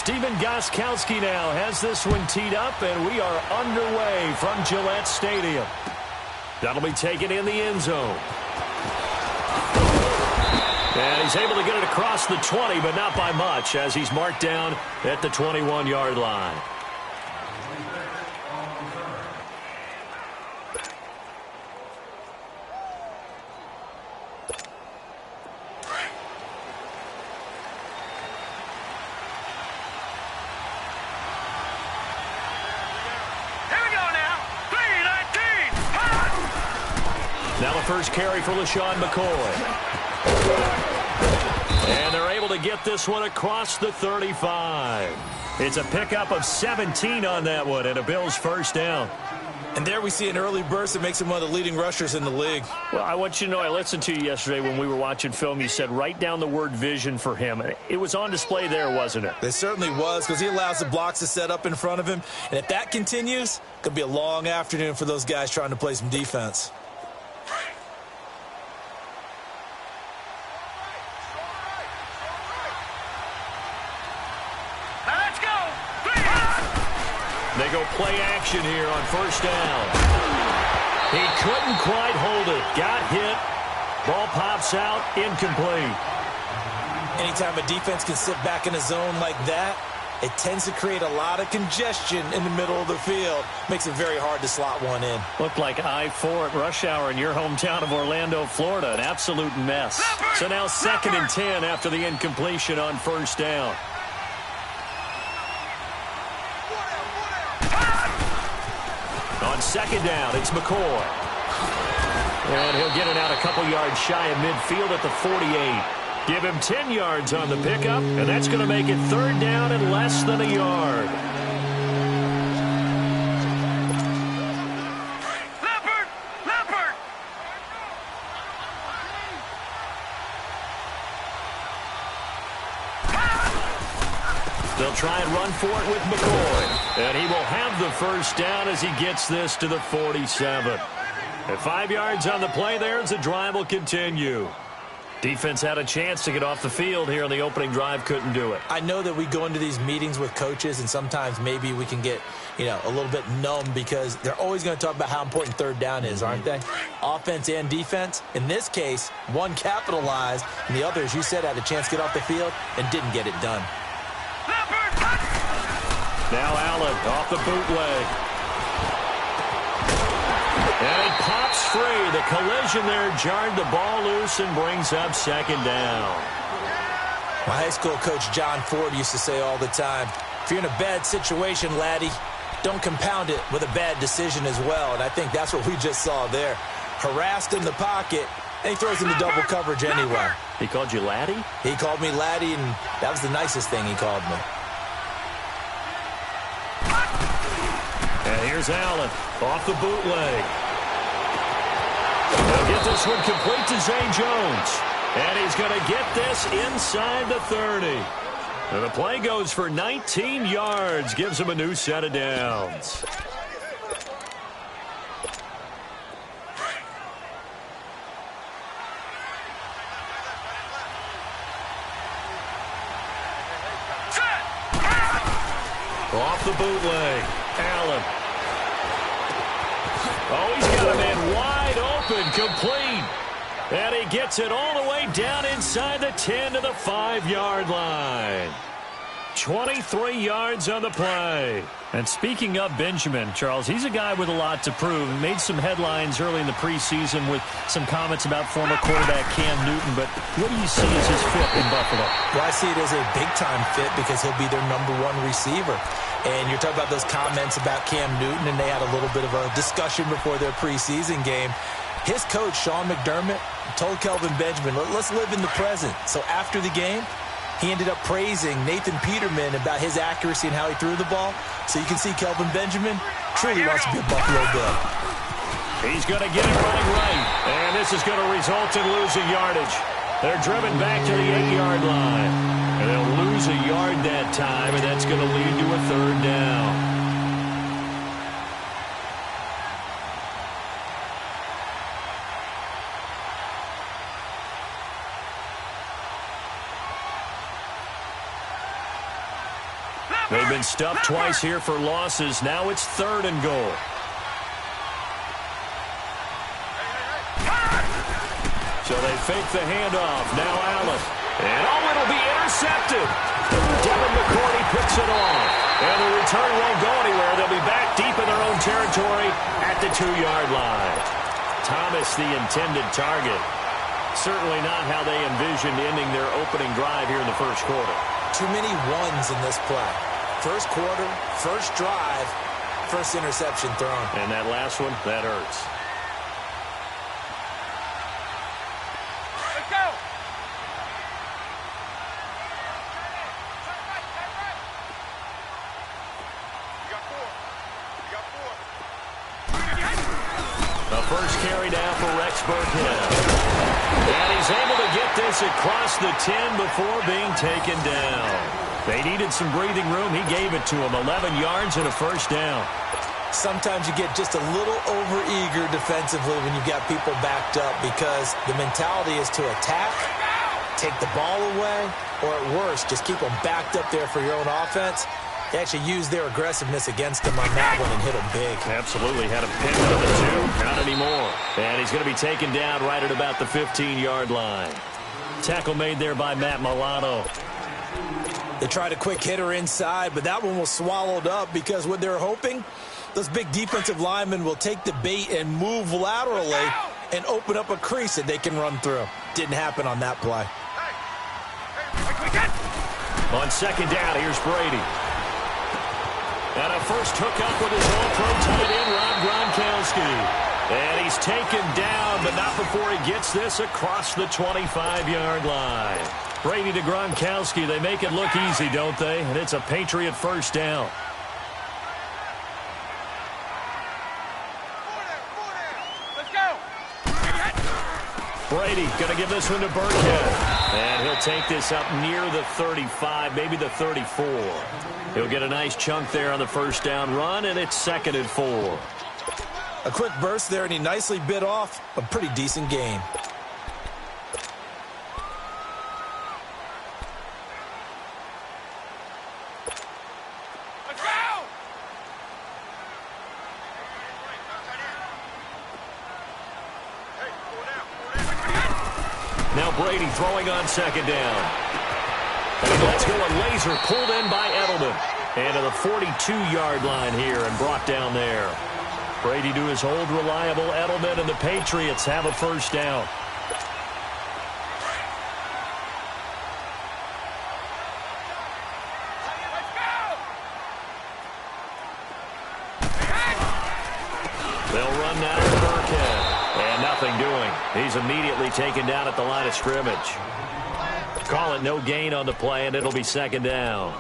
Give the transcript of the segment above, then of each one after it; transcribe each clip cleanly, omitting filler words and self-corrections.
Steven Gostkowski now has this one teed up, and we are underway from Gillette Stadium. That'll be taken in the end zone. And he's able to get it across the 20, but not by much, as he's marked down at the 21-yard line. Now the first carry for LaShawn McCoy. And they're able to get this one across the 35. It's a pickup of 17 on that one, and a Bills first down. And there we see an early burst that makes him one of the leading rushers in the league. Well, I want you to know, I listened to you yesterday when we were watching film. You said write down the word vision for him. It was on display there, wasn't it? It certainly was, because he allows the blocks to set up in front of him. And if that continues, it could be a long afternoon for those guys trying to play some defense. They go play action here on first down. He couldn't quite hold it. Got hit. Ball pops out. Incomplete. Anytime a defense can sit back in a zone like that, it tends to create a lot of congestion in the middle of the field. Makes it very hard to slot one in. Looked like I-4 at rush hour in your hometown of Orlando, Florida. An absolute mess. So now 2nd and 10 after the incompletion on first down. On second down, it's McCoy. And he'll get it out a couple yards shy of midfield at the 48. Give him 10 yards on the pickup, and that's going to make it 3rd down and less than a yard. Leopard! They'll try and run for it with McCoy. And he will have the first down as he gets this to the 47. And 5 yards on the play there as the drive will continue. Defense had a chance to get off the field here on the opening drive, couldn't do it. I know that we go into these meetings with coaches, and sometimes maybe we can get, a little bit numb because they're always going to talk about how important 3rd down is, aren't they? Offense and defense. In this case, one capitalized, and the other, as you said, had a chance to get off the field and didn't get it done. Now Allen off the bootleg. And it pops free. The collision there jarred the ball loose and brings up 2nd down. My high school coach John Ford used to say all the time, if you're in a bad situation, laddie, don't compound it with a bad decision as well. And I think that's what we just saw there. Harassed in the pocket, and he throws into double coverage anyway. He called you laddie? He called me laddie, and that was the nicest thing he called me. And here's Allen off the bootleg. They'll get this one complete to Zay Jones. And he's going to get this inside the 30. And the play goes for 19 yards. Gives him a new set of downs. Off the bootleg. Allen. Oh, he's got a man wide open, complete. And he gets it all the way down inside the 10 to the 5-yard line. 23 yards on the play. And speaking of Benjamin, Charles, he's a guy with a lot to prove. He made some headlines early in the preseason with some comments about former quarterback Cam Newton. But what do you see as his fit in Buffalo? Well, I see it as a big-time fit because he'll be their #1 receiver. And you're talking about those comments about Cam Newton, and they had a little bit of a discussion before their preseason game. His coach, Sean McDermott, told Kelvin Benjamin, let's live in the present. So after the game, he ended up praising Nathan Peterman about his accuracy and how he threw the ball. So you can see Kelvin Benjamin truly wants to be a Buffalo Bill. He's going to get it running right. And this is going to result in losing yardage. They're driven back to the 8-yard line. And they'll lose a yard that time, and that's going to lead to a 3rd down. They've been stuffed twice here for losses. Now it's 3rd and goal. So they fake the handoff. Now Allen. And it'll be intercepted. Devin McCourty picks it off. And the return won't go anywhere. They'll be back deep in their own territory at the 2-yard line. Thomas, the intended target. Certainly not how they envisioned ending their opening drive here in the first quarter. Too many ones in this play. First quarter, first drive, first interception thrown. And that last one, that hurts. Let's go. You got 4. You got 4. The first carry down for Rex Burkhead. And he's able to get this across the 10 before being taken down. They needed some breathing room. He gave it to him. 11 yards and a first down. Sometimes you get just a little over-eager defensively when you've got people backed up because the mentality is to attack, take the ball away, or at worst, just keep them backed up there for your own offense. They actually used their aggressiveness against him on that one and hit him big. Absolutely. Had him pinned on the 2. Not anymore. And he's going to be taken down right at about the 15-yard line. Tackle made there by Matt Milano. They tried a quick hitter inside, but that one was swallowed up because what they're hoping, those big defensive linemen will take the bait and move laterally and open up a crease that they can run through. Didn't happen on that play. On second down, here's Brady. And a first hookup with his all-pro tight end, Rob Gronkowski. And he's taken down, but not before he gets this across the 25-yard line. Brady to Gronkowski. They make it look easy, don't they? And it's a Patriot first down. Let's go. Brady going to give this one to Burkhead. And he'll take this up near the 35, maybe the 34. He'll get a nice chunk there on the first down run, and it's 2nd and 4. A quick burst there, and he nicely bit off a pretty decent gain. Let's go. Now Brady throwing on second down. And let's go a laser pulled in by Edelman. And to the 42-yard line here and brought down there. Brady to his old reliable Edelman, and the Patriots have a first down. They'll run now to Burkhead. And nothing doing. He's immediately taken down at the line of scrimmage. Call it no gain on the play, and it'll be second down.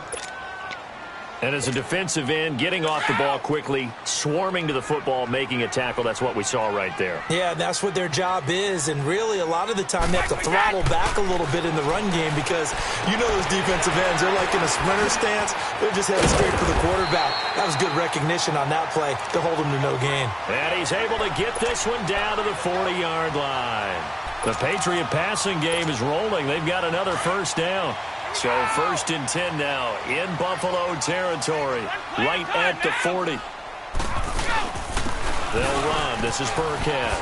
And as a defensive end, getting off the ball quickly, swarming to the football, making a tackle, that's what we saw right there. Yeah, that's what their job is, and really a lot of the time they have to throttle back a little bit in the run game because you know those defensive ends, they're like in a sprinter stance. They're just headed straight for the quarterback. That was good recognition on that play to hold him to no gain. And he's able to get this one down to the 40-yard line. The Patriot passing game is rolling. They've got another first down. So 1st and 10 now in Buffalo territory, right at the 40. They'll run. This is Burkhead.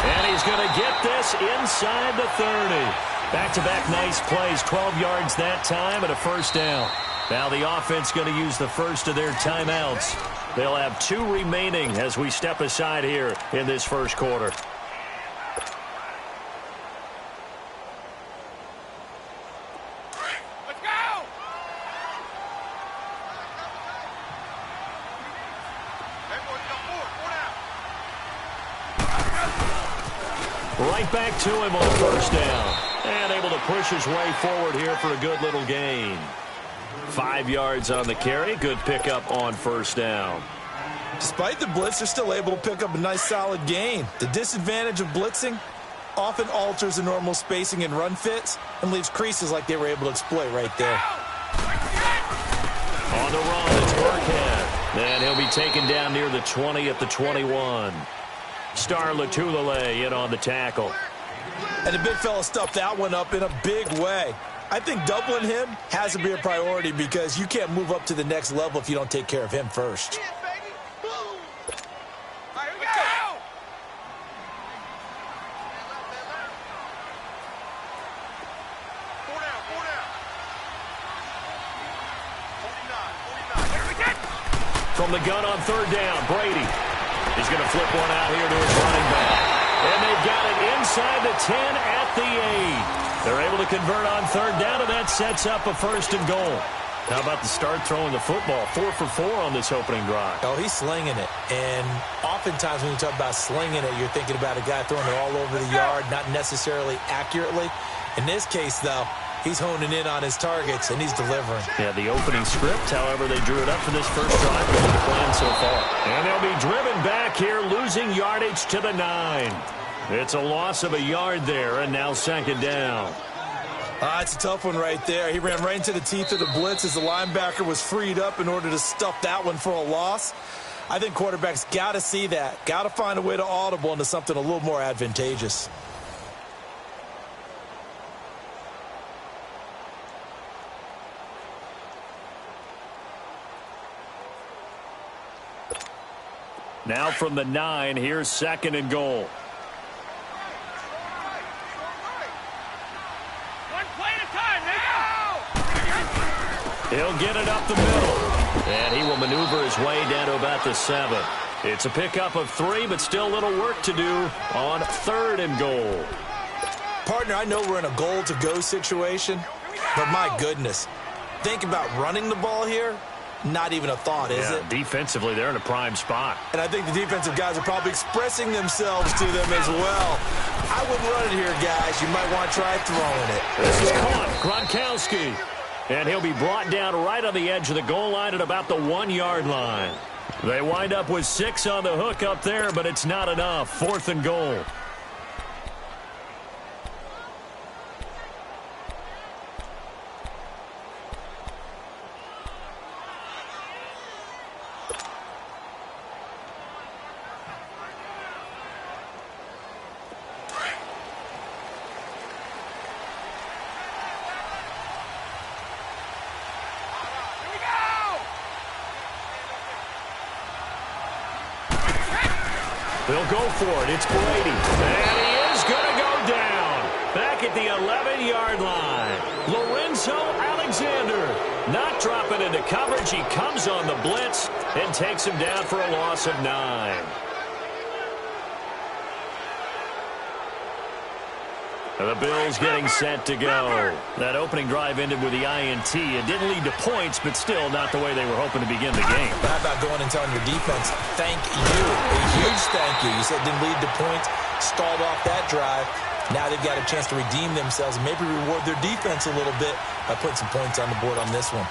And he's going to get this inside the 30. Back-to-back nice plays, 12 yards that time and a first down. Now the offense going to use the first of their timeouts. They'll have 2 remaining as we step aside here in this first quarter. Right back to him on first down. And able to push his way forward here for a good little gain. 5 yards on the carry. Good pickup on first down. Despite the blitz, they're still able to pick up a nice solid gain. The disadvantage of blitzing often alters the normal spacing and run fits and leaves creases like they were able to exploit right there. On the run, it's Burkhead. And he'll be taken down near the 20 at the 21. Star Latulele in on the tackle. And the big fella stuffed that one up in a big way. I think doubling him has to be a priority because you can't move up to the next level if you don't take care of him first. Yes, baby. Boom. All right, here we go. Four down, four down. 49. Here we get. From the gun on third down, Brady. He's going to flip one out here to his running back. And they've got it inside the 10 at the 8. They're able to convert on third down, and that sets up a first and goal. How about the start throwing the football? 4 for 4 on this opening drive. Oh, he's slinging it. And oftentimes when you talk about slinging it, you're thinking about a guy throwing it all over the yard, not necessarily accurately. In this case, though, he's honing in on his targets, and he's delivering. Yeah, the opening script, however, they drew it up for this first drive with the plan so far. And they'll be driven back here, losing yardage to the 9. It's a loss of a yard there, and now second down. It's a tough one right there. He ran right into the teeth of the blitz as the linebacker was freed up in order to stuff that one for a loss. I think quarterbacks got to see that, got to find a way to audible into something a little more advantageous. Now from the 9, here's second and goal. He'll get it up the middle. And he will maneuver his way down to about the 7. It's a pickup of 3, but still a little work to do on third and goal. Partner, I know we're in a goal-to-go situation, but my goodness, think about running the ball here. Not even a thought, is it? Defensively, they're in a prime spot. And I think the defensive guys are probably expressing themselves to them as well. I wouldn't run it here, guys. You might want to try throwing it. This is caught. Gronkowski. And he'll be brought down right on the edge of the goal line at about the 1-yard line. They wind up with 6 on the hook up there, but it's not enough. Fourth and goal. They'll go for it. It's Brady. And he is going to go down. Back at the 11-yard line. Lorenzo Alexander not dropping into coverage. He comes on the blitz and takes him down for a loss of 9. The Bills getting set to go. That opening drive ended with the INT. It didn't lead to points, but still not the way they were hoping to begin the game. How about going and telling your defense, thank you, a huge thank you. You said it didn't lead to points, stalled off that drive. Now they've got a chance to redeem themselves and maybe reward their defense a little bit by putting some points on the board on this one.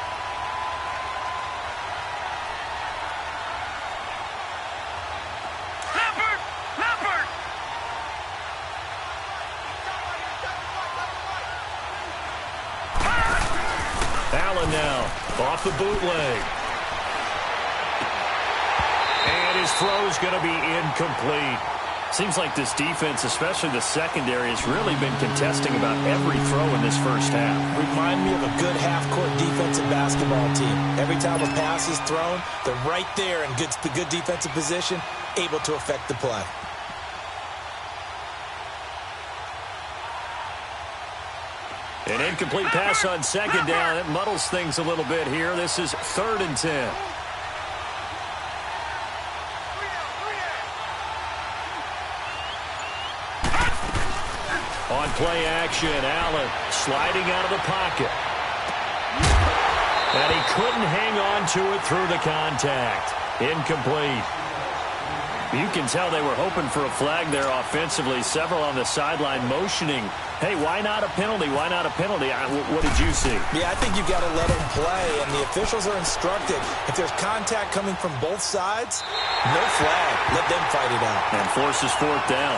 Now, off the bootleg. And his throw's going to be incomplete. Seems like this defense, especially the secondary, has really been contesting about every throw in this first half. Remind me of a good half-court defensive basketball team. Every time a pass is thrown, they're right there in good defensive position, able to affect the play. An incomplete pass on second down. It muddles things a little bit here. This is 3rd and 10. On play action, Allen sliding out of the pocket. And he couldn't hang on to it through the contact. Incomplete. You can tell they were hoping for a flag there offensively. Several on the sideline motioning, hey, why not a penalty? Why not a penalty? What did you see? Yeah, I think you've got to let them play, and the officials are instructed. If there's contact coming from both sides, no flag. Let them fight it out. And forces 4th down.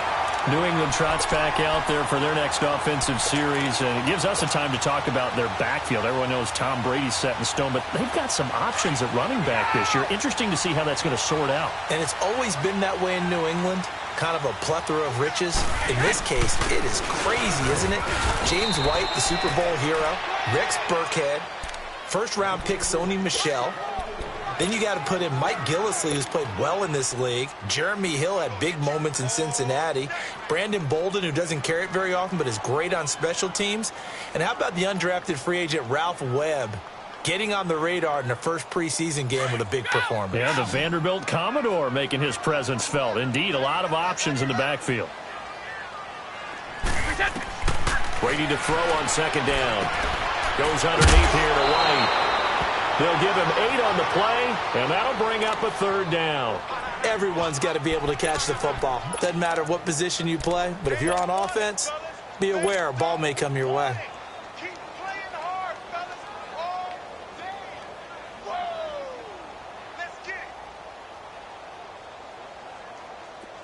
New England trots back out there for their next offensive series, and it gives us a time to talk about their backfield. Everyone knows Tom Brady's set in stone, but they've got some options at running back this year. Interesting to see how that's going to sort out. And it's always been that way in New England. kind of a plethora of riches. In this case, it is crazy, isn't it? James White, the Super Bowl hero. Rex Burkhead. First-round pick Sony Michel. Then you got to put in Mike Gillislee, who's played well in this league. Jeremy Hill had big moments in Cincinnati. Brandon Bolden, who doesn't carry it very often, but is great on special teams. And how about the undrafted free agent Ralph Webb, getting on the radar in the first preseason game with a big performance? Yeah, the Vanderbilt Commodore making his presence felt. Indeed, a lot of options in the backfield. Brady to throw on second down. Goes underneath here to White. They'll give him 8 on the play, and that'll bring up a third down. Everyone's got to be able to catch the football. Doesn't matter what position you play, but if you're on offense, be aware a ball may come your way. Keep playing hard, fellas. All day. Whoa. Let's get it.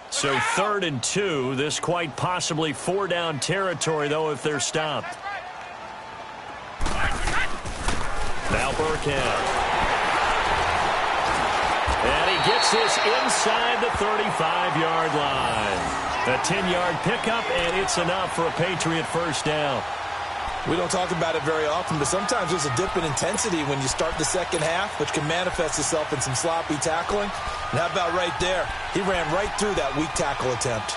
So 3rd and 2. This quite possibly 4-down territory, though, if they're stopped. Now Burkhead. And he gets this inside the 35-yard line. A 10-yard pickup, and it's enough for a Patriot first down. We don't talk about it very often, but sometimes there's a dip in intensity when you start the second half, which can manifest itself in some sloppy tackling. And how about right there? He ran right through that weak tackle attempt.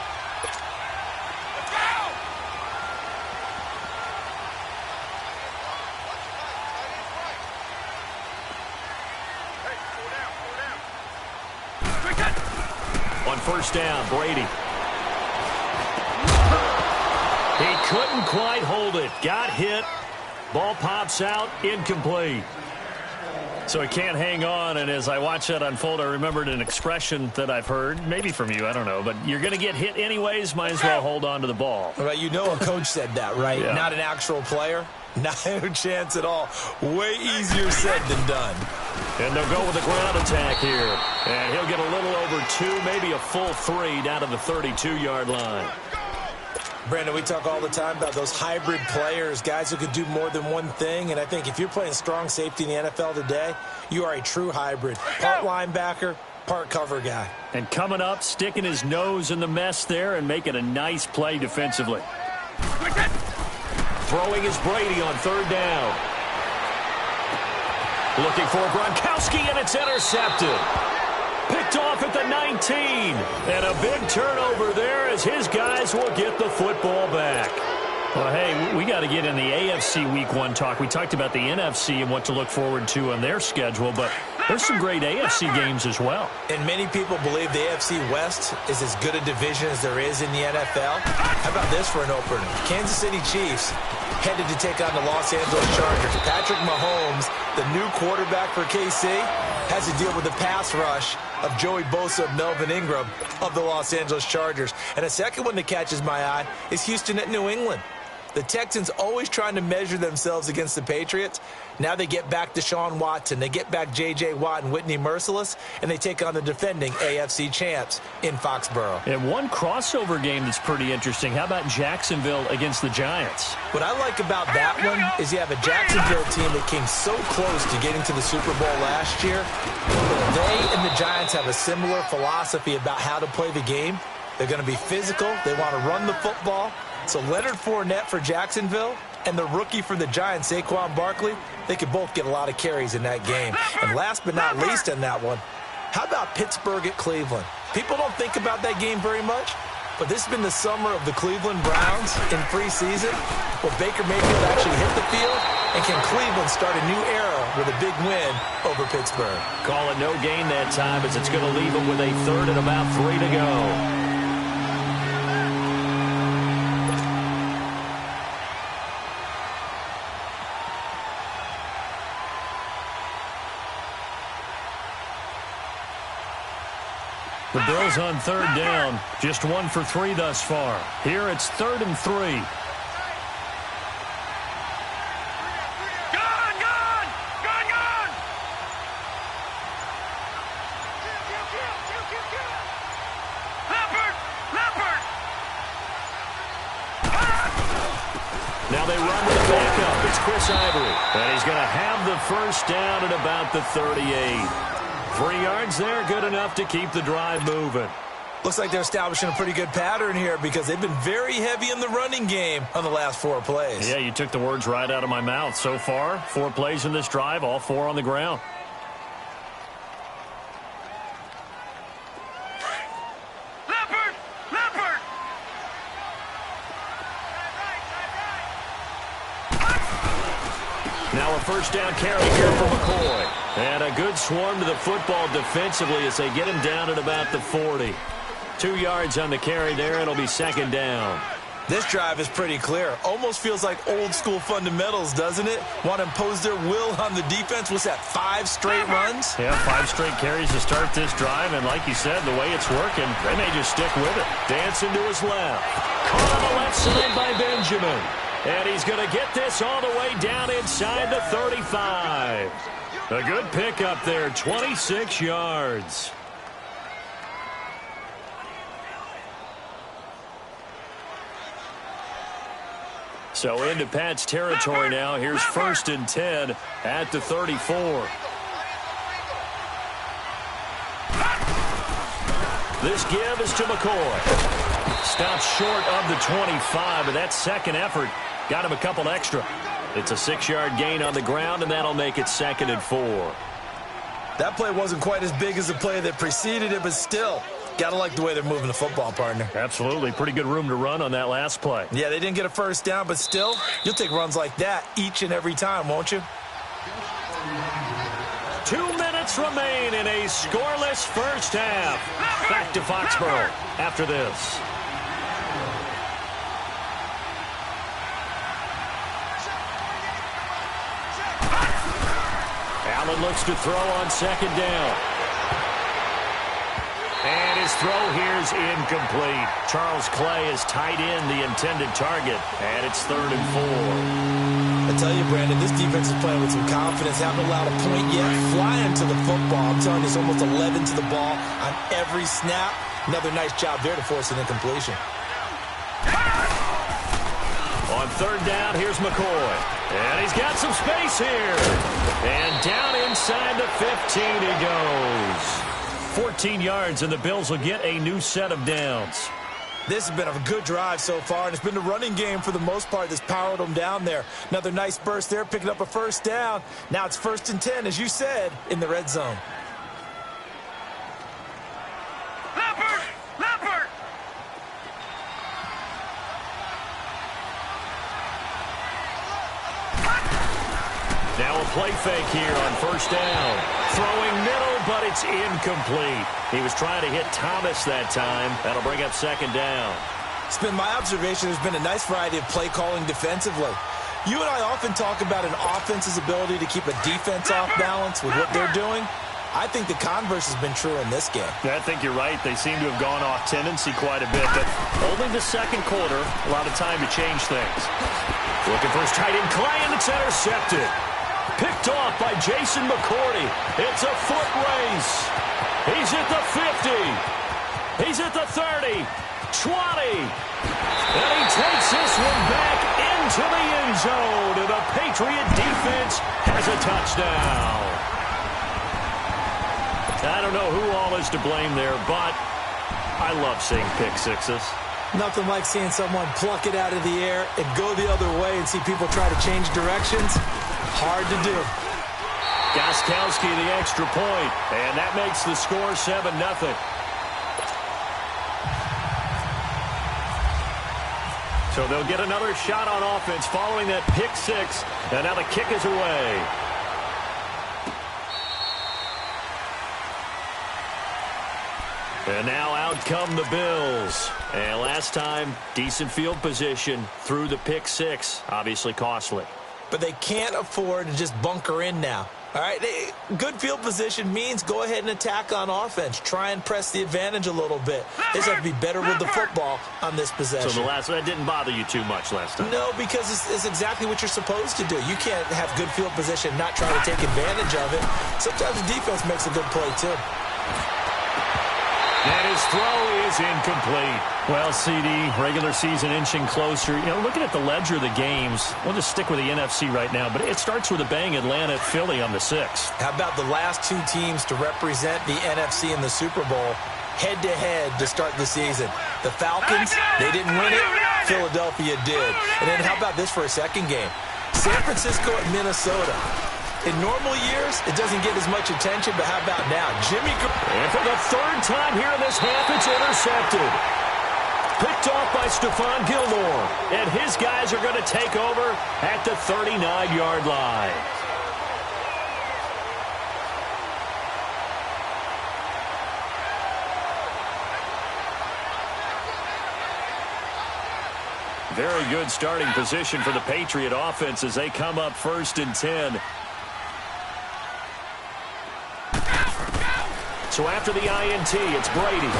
On first down, Brady. He couldn't quite hold it. Got hit. Ball pops out. Incomplete. So he can't hang on, and as I watched that unfold, I remembered an expression that I've heard, maybe from you, I don't know, but you're going to get hit anyways, might as well hold on to the ball. Right, you know a coach said that, right? Yeah. Not an actual player. Not a chance at all. Way easier said than done. And they'll go with the ground attack here. And he'll get a little over 2, maybe a full 3 down to the 32-yard line. Brandon, we talk all the time about those hybrid players, guys who could do more than one thing. And I think if you're playing strong safety in the NFL today, you are a true hybrid. Part linebacker, part cover guy. And coming up, sticking his nose in the mess there and making a nice play defensively. Throwing is Brady on third down. Looking for Gronkowski, and it's intercepted. Picked off at the 19. And a big turnover there as his guys will get the football back. Well, hey, we got to get in the AFC Week 1 talk. We talked about the NFC and what to look forward to on their schedule, but there's some great AFC games as well. And many people believe the AFC West is as good a division as there is in the NFL. How about this for an opener? Kansas City Chiefs headed to take on the Los Angeles Chargers. Patrick Mahomes, the new quarterback for KC, has to deal with the pass rush of Joey Bosa of Melvin Ingram of the Los Angeles Chargers. And a second one that catches my eye is Houston at New England. The Texans always trying to measure themselves against the Patriots. Now they get back Deshaun Watson. They get back J.J. Watt and Whitney Merciless, and they take on the defending AFC champs in Foxborough. And one crossover game that's pretty interesting. How about Jacksonville against the Giants? What I like about that one is you have a Jacksonville team that came so close to getting to the Super Bowl last year. But they and the Giants have a similar philosophy about how to play the game. They're going to be physical. They want to run the football. So Leonard Fournette for Jacksonville and the rookie for the Giants, Saquon Barkley, they could both get a lot of carries in that game. And last but not least on that one, how about Pittsburgh at Cleveland? People don't think about that game very much, but this has been the summer of the Cleveland Browns in preseason. Will Baker Mayfield actually hit the field? And can Cleveland start a new era with a big win over Pittsburgh? Call it no gain that time as it's going to leave them with a third and about 3 to go. The Bills on third down, just 1 for 3 thus far. Here it's 3rd and 3. Gone! Gone! Gone! Gone! Leopard! Leopard! Now they run with the backup. It's Chris Ivory. And he's going to have the first down at about the 38. 3 yards there, good enough to keep the drive moving. Looks like they're establishing a pretty good pattern here because they've been very heavy in the running game on the last 4 plays. Yeah, you took the words right out of my mouth. So far, 4 plays in this drive, all 4 on the ground. Now a first down carry here for McCoy. And a good swarm to the football defensively as they get him down at about the 40. 2 yards on the carry there. It'll be second down. This drive is pretty clear. Almost feels like old school fundamentals, doesn't it? Want to impose their will on the defense. What's that, 5 straight runs? Yeah, 5 straight carries to start this drive. And like you said, the way it's working, they may just stick with it. Dancing to his left. Caught on the left side by Benjamin. And he's going to get this all the way down inside the 35. A good pickup there, 26 yards. So into Pat's territory now. Here's 1st and 10 at the 34. This give is to McCoy. Stops short of the 25, but that second effort got him a couple extra. It's a 6-yard gain on the ground, and that'll make it 2nd and 4. That play wasn't quite as big as the play that preceded it, but still, gotta like the way they're moving the football, partner. Absolutely. Pretty good room to run on that last play. Yeah, they didn't get a first down, but still, you'll take runs like that each and every time, won't you? 2 minutes remain in a scoreless first half. Back to Foxborough after this. Allen looks to throw on 2nd down. And his throw here is incomplete. Charles Clay has tied in the intended target, and it's 3rd and 4. I tell you, Brandon, this defense is playing with some confidence. Haven't allowed a point yet. Flying to the football. I'm telling you, it's almost 11 to the ball on every snap. Another nice job there to force an incompletion. On 3rd down, here's McCoy. And he's got some space here. And down inside the 15 he goes. 14 yards, and the Bills will get a new set of downs. This has been a good drive so far, and it's been the running game for the most part that's powered them down there. Another nice burst there, picking up a first down. Now it's 1st and 10, as you said, in the red zone. Now a play fake here on 1st down. Throwing middle, but it's incomplete. He was trying to hit Thomas that time. That'll bring up 2nd down. It's been my observation there's been a nice variety of play calling defensively. You and I often talk about an offense's ability to keep a defense off balance with what they're doing. I think the converse has been true in this game. Yeah, I think you're right. They seem to have gone off tendency quite a bit, but only the 2nd quarter, a lot of time to change things. Looking for his tight end, Clay, and it's intercepted. Picked off by Jason McCourty. It's a foot race. He's at the 50. He's at the 30. 20. And he takes this one back into the end zone. And the Patriot defense has a touchdown. I don't know who all is to blame there, but I love seeing pick sixes. Nothing like seeing someone pluck it out of the air and go the other way and see people try to change directions. Hard to do. Gostkowski the extra point, and that makes the score 7-0. So they'll get another shot on offense following that pick six, and now the kick is away. And now out come the Bills. And last time, decent field position through the pick six. Obviously costly. But they can't afford to just bunker in now. All right, good field position means go ahead and attack on offense. Try and press the advantage a little bit. They just have to be better with the football on this possession. So that didn't bother you too much last time? No, because it's exactly what you're supposed to do. You can't have good field position, not try to take advantage of it. Sometimes the defense makes a good play, too. And his throw is incomplete. Well, CD, regular season inching closer. You know, looking at the ledger of the games, we'll just stick with the NFC right now, but it starts with a bang, Atlanta at Philly on the 6th. How about the last two teams to represent the NFC in the Super Bowl? head-to-head to start the season. The Falcons, they didn't win it. Philadelphia did. And then how about this for a second game? San Francisco at Minnesota. In normal years, it doesn't get as much attention, but how about now? And for the third time here in this half, it's intercepted. Picked off by Stephon Gilmore. And his guys are going to take over at the 39-yard line. Very good starting position for the Patriot offense as they come up 1st and 10. So after the INT, it's Brady.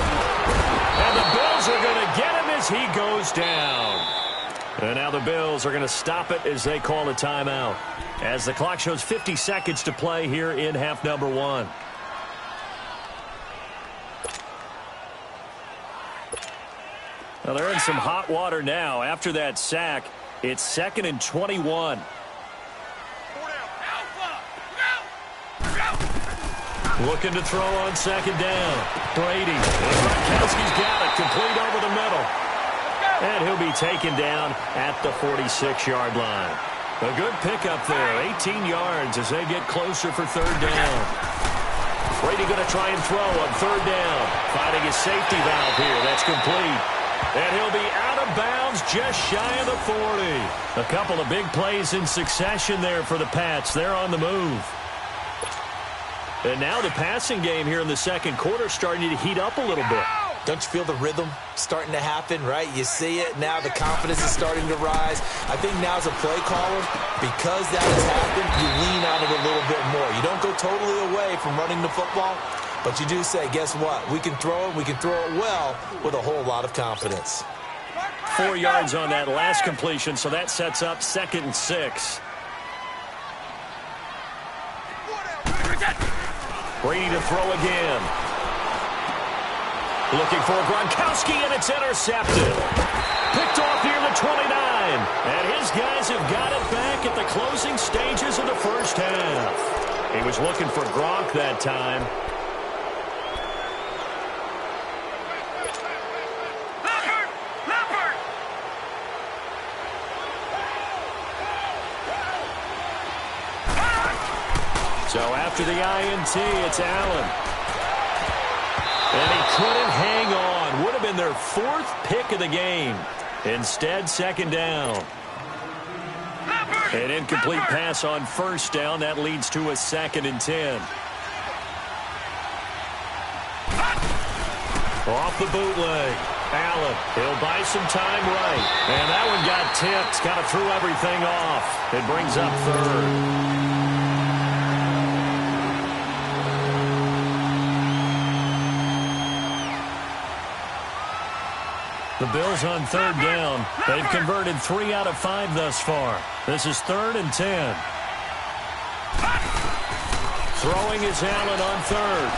And the Bills are going to get him as he goes down. And now the Bills are going to stop it as they call a timeout. As the clock shows 50 seconds to play here in half number 1. Well, they're in some hot water now. After that sack, it's 2nd and 21. Looking to throw on 2nd down. Brady. And Gronkowski's got it. Complete over the middle. And he'll be taken down at the 46-yard line. A good pickup there. 18 yards as they get closer for 3rd down. Brady going to try and throw on 3rd down. Finding his safety valve here. That's complete. And he'll be out of bounds just shy of the 40. A couple of big plays in succession there for the Pats. They're on the move. And now the passing game here in the 2nd quarter starting to heat up a little bit. Don't you feel the rhythm starting to happen, right? You see it now. The confidence is starting to rise. I think now as a play caller, because that has happened, you lean on it a little bit more. You don't go totally away from running the football, but you do say, guess what? We can throw it. We can throw it well with a whole lot of confidence. 4 yards on that last completion, so that sets up 2nd and 6. Brady to throw again. Looking for Gronkowski, and it's intercepted. Picked off near the 29. And his guys have got it back at the closing stages of the 1st half. He was looking for Gronk that time. So after the INT, it's Allen. And he couldn't hang on. Would have been their 4th pick of the game. Instead, 2nd down. An incomplete pass on 1st down. That leads to a 2nd and 10. Off the bootleg. Allen, he'll buy some time right. And that one got tipped. Kind of threw everything off. It brings up 3rd. The Bills on 3rd down. They've converted 3 out of 5 thus far. This is 3rd and 10. Throwing is Allen on 3rd.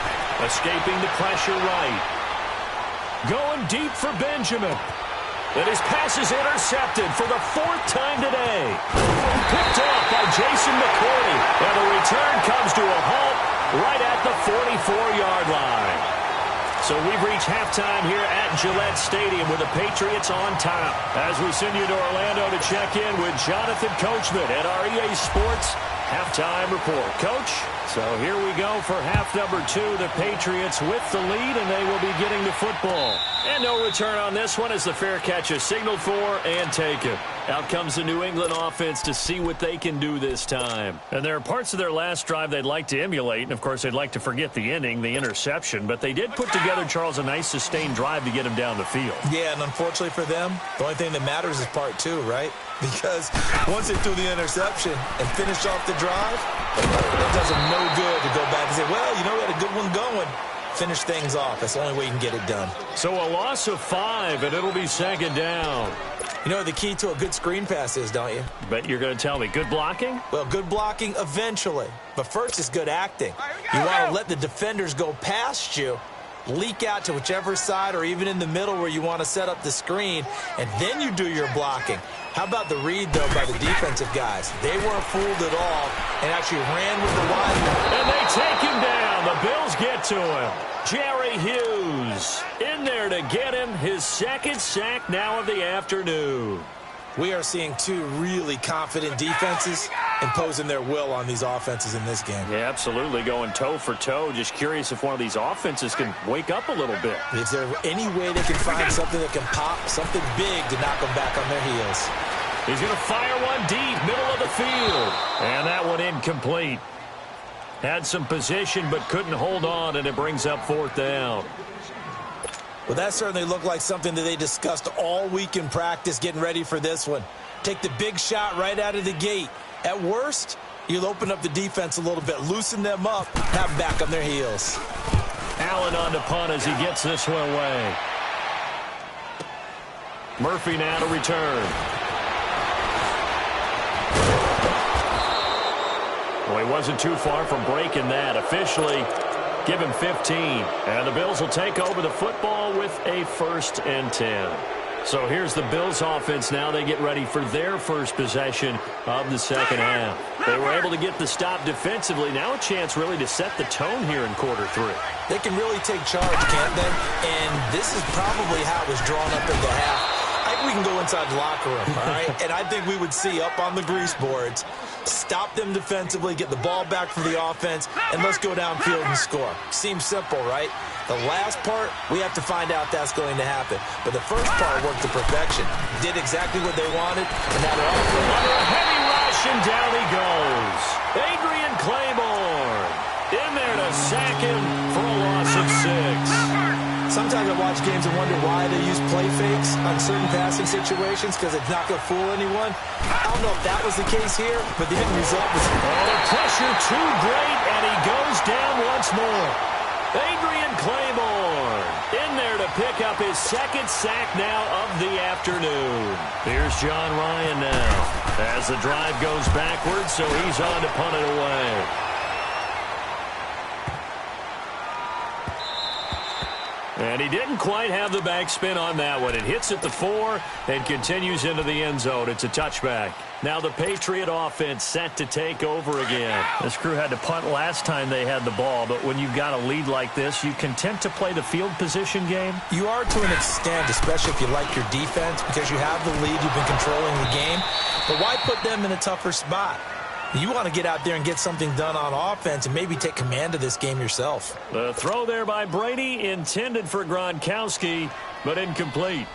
Escaping the pressure right. Going deep for Benjamin. And his pass is intercepted for the 4th time today. Picked off by Jason McCourty. And the return comes to a halt right at the 44-yard line. So we've reached halftime here at Gillette Stadium with the Patriots on top. As we send you to Orlando to check in with Jonathan Coachman at our EA Sports Halftime Report. Coach, so here we go for half number 2. The Patriots with the lead, and they will be getting the football. And no return on this one as the fair catch is signaled for and taken. Out comes the New England offense to see what they can do this time. And there are parts of their last drive they'd like to emulate. And, of course, they'd like to forget the ending, the interception. But they did put together, Charles, a nice sustained drive to get him down the field. Yeah, and unfortunately for them, the only thing that matters is part 2, right? Because once they threw the interception and finished off the drive, it does them no good to go back and say, well, you know, we had a good one going. Finish things off. That's the only way you can get it done. So a loss of 5, and it'll be 2nd down. You know what the key to a good screen pass is, don't you? Bet you're going to tell me. Good blocking? Well, good blocking eventually. But first is good acting. You want to let the defenders go past you, leak out to whichever side or even in the middle where you want to set up the screen, and then you do your blocking. How about the read, though, by the defensive guys? They weren't fooled at all and actually ran with the wide. And they take him down. The Bills get to him. Jerry Hughes in there to get him his second sack now of the afternoon. We are seeing two really confident defenses imposing their will on these offenses in this game. Yeah, absolutely, going toe for toe. Just curious if one of these offenses can wake up a little bit. Is there any way they can find something that can pop, something big to knock them back on their heels? He's going to fire one deep, middle of the field. And that one incomplete. Had some position but couldn't hold on, and it brings up fourth down. Well, that certainly looked like something that they discussed all week in practice getting ready for this one. Take the big shot right out of the gate. At worst, you'll open up the defense a little bit, loosen them up, have them back on their heels. Allen on the punt as he gets this one away. Murphy now to return. Well, he wasn't too far from breaking that. Officially, give him 15. And the Bills will take over the football with a 1st and 10. So here's the Bills offense now. They get ready for their first possession of the second half. They were able to get the stop defensively. Now a chance really to set the tone here in quarter 3. They can really take charge, can't they? And this is probably how it was drawn up in the half. I think we can go inside the locker room, all right? And I think we would see up on the grease boards, stop them defensively, get the ball back for the offense, and let's go downfield and score. Seems simple, right? The last part, we have to find out that's going to happen. But the first part worked to perfection. Did exactly what they wanted, and now they're off. Under a heavy rush, and down he goes. Adrian Claiborne in there to sack him for a loss of 6. Sometimes I watch games and wonder why they use play fakes on certain passing situations, because it's not going to fool anyone. I don't know if that was the case here, but the end result was... Oh, the pressure too great, and he goes down once more. Adrian Claiborne in there to pick up his second sack now of the afternoon. Here's John Ryan now as the drive goes backwards, so he's on to punt it away. And he didn't quite have the backspin on that one. It hits at the 4 and continues into the end zone. It's a touchback. Now the Patriot offense set to take over again. This crew had to punt last time they had the ball, but when you've got a lead like this, you content to play the field position game? You are to an extent, especially if you like your defense, because you have the lead, you've been controlling the game. But why put them in a tougher spot? You want to get out there and get something done on offense and maybe take command of this game yourself. The throw there by Brady, intended for Gronkowski, but incomplete.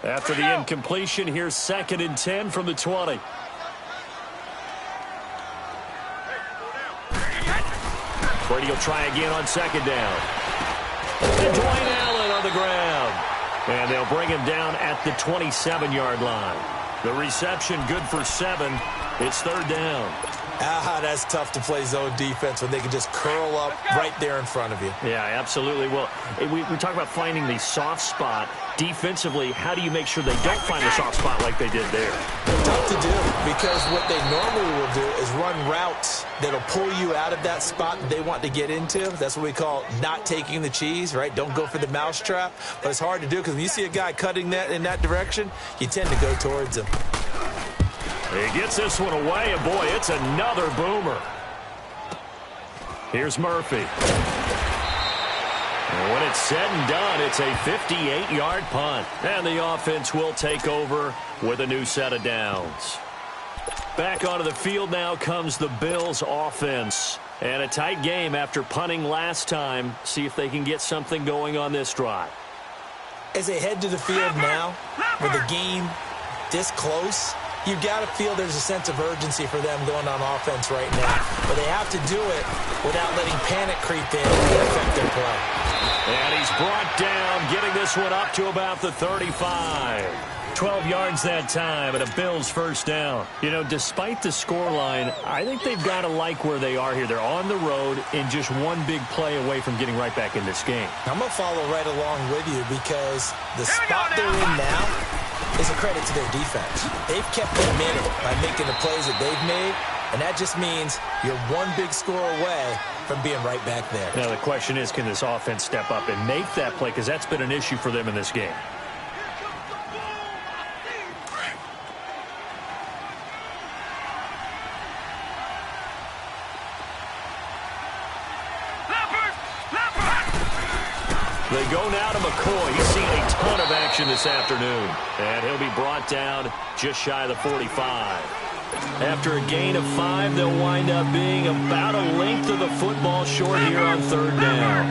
After the incompletion, here's 2nd and 10 from the 20. Brady will try again on 2nd down. And Dwayne Allen on the ground. And they'll bring him down at the 27-yard line. The reception good for 7. It's 3rd down. That's tough to play zone defense when they can just curl up right there in front of you. Yeah, absolutely. Well, we talk about finding the soft spot. Defensively, how do you make sure they don't find a soft spot like they did there? Tough to do, because what they normally will do is run routes that'll pull you out of that spot that they want to get into. That's what we call not taking the cheese, right? Don't go for the mousetrap. But it's hard to do, because when you see a guy cutting that in that direction, you tend to go towards him. He gets this one away, and boy, it's another boomer. Here's Murphy. And when it's said and done, it's a 58-yard punt. And the offense will take over with a new set of downs. Back onto the field now comes the Bills offense. And a tight game after punting last time. See if they can get something going on this drive. As they head to the field now, with the game this close, you've got to feel there's a sense of urgency for them going on offense right now. But they have to do it without letting panic creep in and affect their play. And he's brought down, getting this one up to about the 35. 12 yards that time, and a Bills first down. You know, despite the scoreline, I think they've got to like where they are here. They're on the road and just one big play away from getting right back in this game. I'm going to follow right along with you, because the spot they're in now is a credit to their defense. They've kept momentum by making the plays that they've made, and that just means you're one big score away from being right back there. Now the question is, can this offense step up and make that play? Because that's been an issue for them in this game. They go now to McCoy. He's seen a ton of action this afternoon. And he'll be brought down just shy of the 45. After a gain of 5, they'll wind up being about a length of the football short here on third down.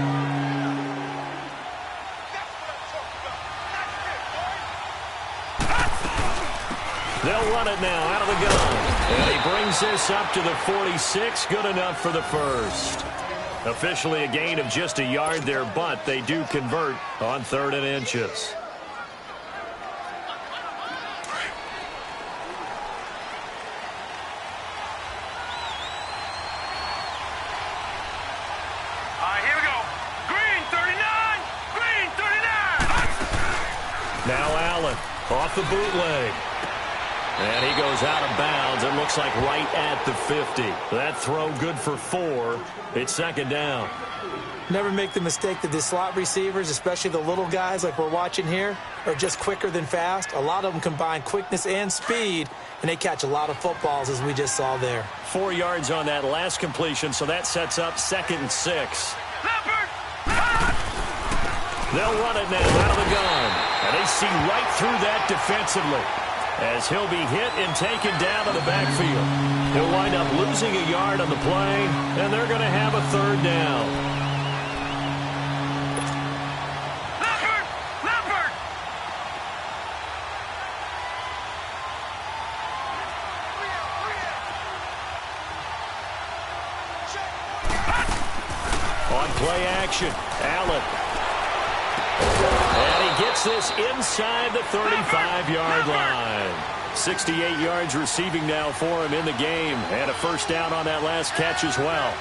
They'll run it now out of the gun. And he brings this up to the 46. Good enough for the first. Officially a gain of just a yard there, but they do convert on 3rd and inches. All right, here we go. Green 39. Green 39. Now Allen off the bootleg. And he goes out of bounds. It looks like right at the 50. That throw good for 4. It's 2nd down. Never make the mistake that the slot receivers, especially the little guys like we're watching here, are just quicker than fast. A lot of them combine quickness and speed, and they catch a lot of footballs, as we just saw there. 4 yards on that last completion, so that sets up 2nd and 6. They'll run it now out of the gun. And they see right through that defensively, as he'll be hit and taken down to the backfield. He'll wind up losing a yard on the play, and they're going to have a 3rd down. On play action, Allen. And he gets this inside the 35-yard line. 68 yards receiving now for him in the game. And a 1st down on that last catch as well.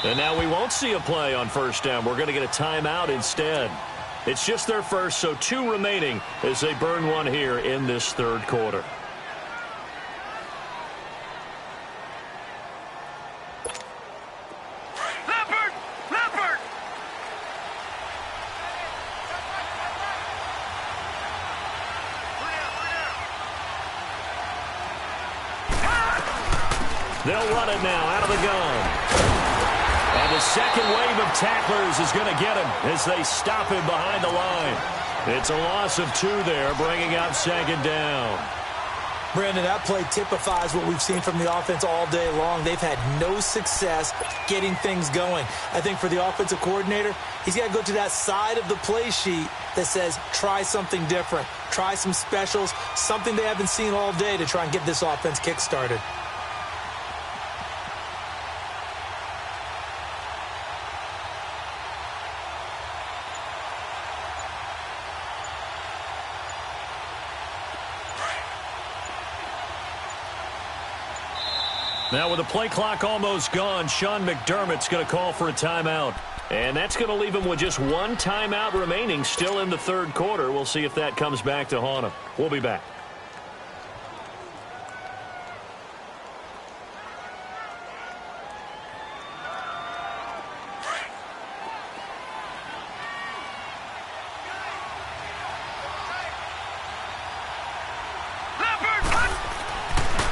And now we won't see a play on 1st down. We're going to get a timeout instead. It's just their first, so 2 remaining as they burn one here in this 3rd quarter. They'll run it now out of the gun. And the second wave of tacklers is going to get him as they stop him behind the line. It's a loss of 2 there, bringing up 2nd down. Brandon, that play typifies what we've seen from the offense all day long. They've had no success getting things going. I think for the offensive coordinator, he's got to go to that side of the play sheet that says, try something different. Try some specials, something they haven't seen all day to try and get this offense kick-started. Now with the play clock almost gone, Sean McDermott's going to call for a timeout. And that's going to leave him with just 1 timeout remaining still in the 3rd quarter. We'll see if that comes back to haunt him. We'll be back.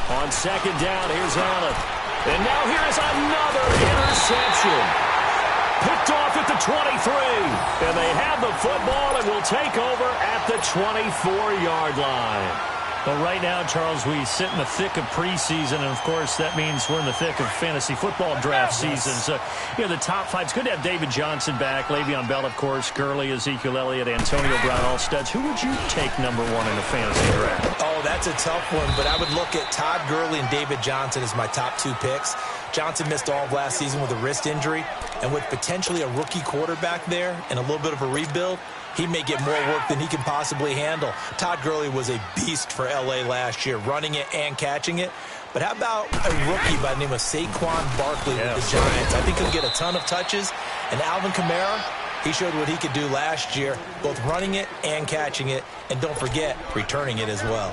On 2nd down, here's Allen. And now here is another interception. Picked off at the 23. And they have the football and will take over at the 24-yard line. Well, right now, Charles, we sit in the thick of preseason, and, of course, that means we're in the thick of fantasy football draft season. So, you know, the top 5, it's good to have David Johnson back, Le'Veon Bell, of course, Gurley, Ezekiel Elliott, Antonio Brown, all studs. Who would you take number 1 in the fantasy draft? Oh, that's a tough one, but I would look at Todd Gurley and David Johnson as my top 2 picks. Johnson missed all of last season with a wrist injury, and with potentially a rookie quarterback there and a little bit of a rebuild, he may get more work than he can possibly handle. Todd Gurley was a beast for L.A. last year, running it and catching it. But how about a rookie by the name of Saquon Barkley with the Giants? I think he'll get a ton of touches. And Alvin Kamara, he showed what he could do last year, both running it and catching it. And don't forget, returning it as well.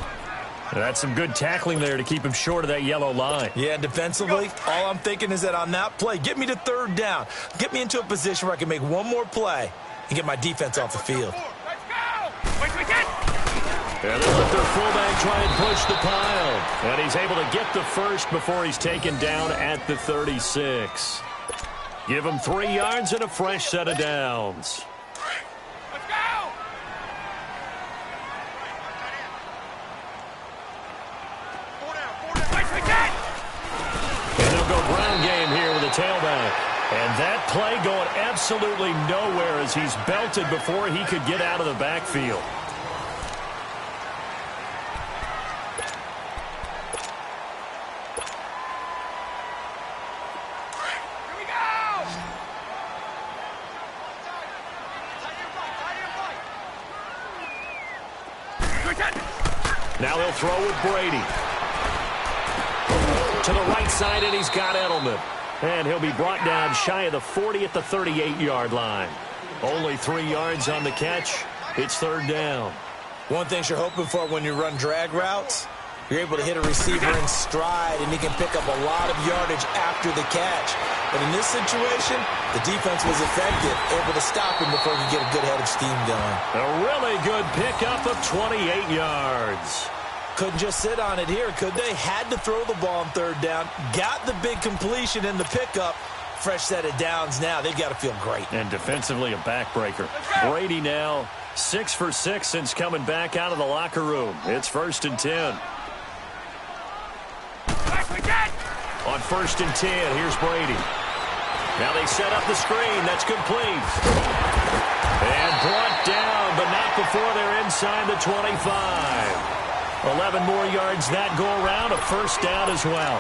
That's some good tackling there to keep him short of that yellow line. Yeah, defensively, all I'm thinking is that on that play, get me to 3rd down. Get me into a position where I can make one more play and get my defense off the field. Let's go! Wait, And they let their fullback try and push the pile. And he's able to get the first before he's taken down at the 36. Give him 3 yards and a fresh set of downs. Let's go! Four down. Wait for that! And they'll go ground game here with a tailback. And that play going absolutely nowhere as he's belted before he could get out of the backfield. Now they'll throw with Brady. To the right side, and he's got Edelman. And he'll be brought down shy of the 40 at the 38-yard line. Only 3 yards on the catch. It's third down. One thing you're hoping for when you run drag routes, you're able to hit a receiver in stride, and he can pick up a lot of yardage after the catch. But in this situation, the defense was effective, able to stop him before he could get a good head of steam going. A really good pickup of 28 yards. Couldn't just sit on it here, could they? Had to throw the ball on third down. Got the big completion in the pickup. Fresh set of downs now. They've got to feel great. And defensively, a backbreaker. Brady now 6 for 6 since coming back out of the locker room. It's 1st and 10. On 1st and 10, here's Brady. Now they set up the screen. That's complete. And brought down, but not before they're inside the 25. 11 more yards that go around, a first down as well.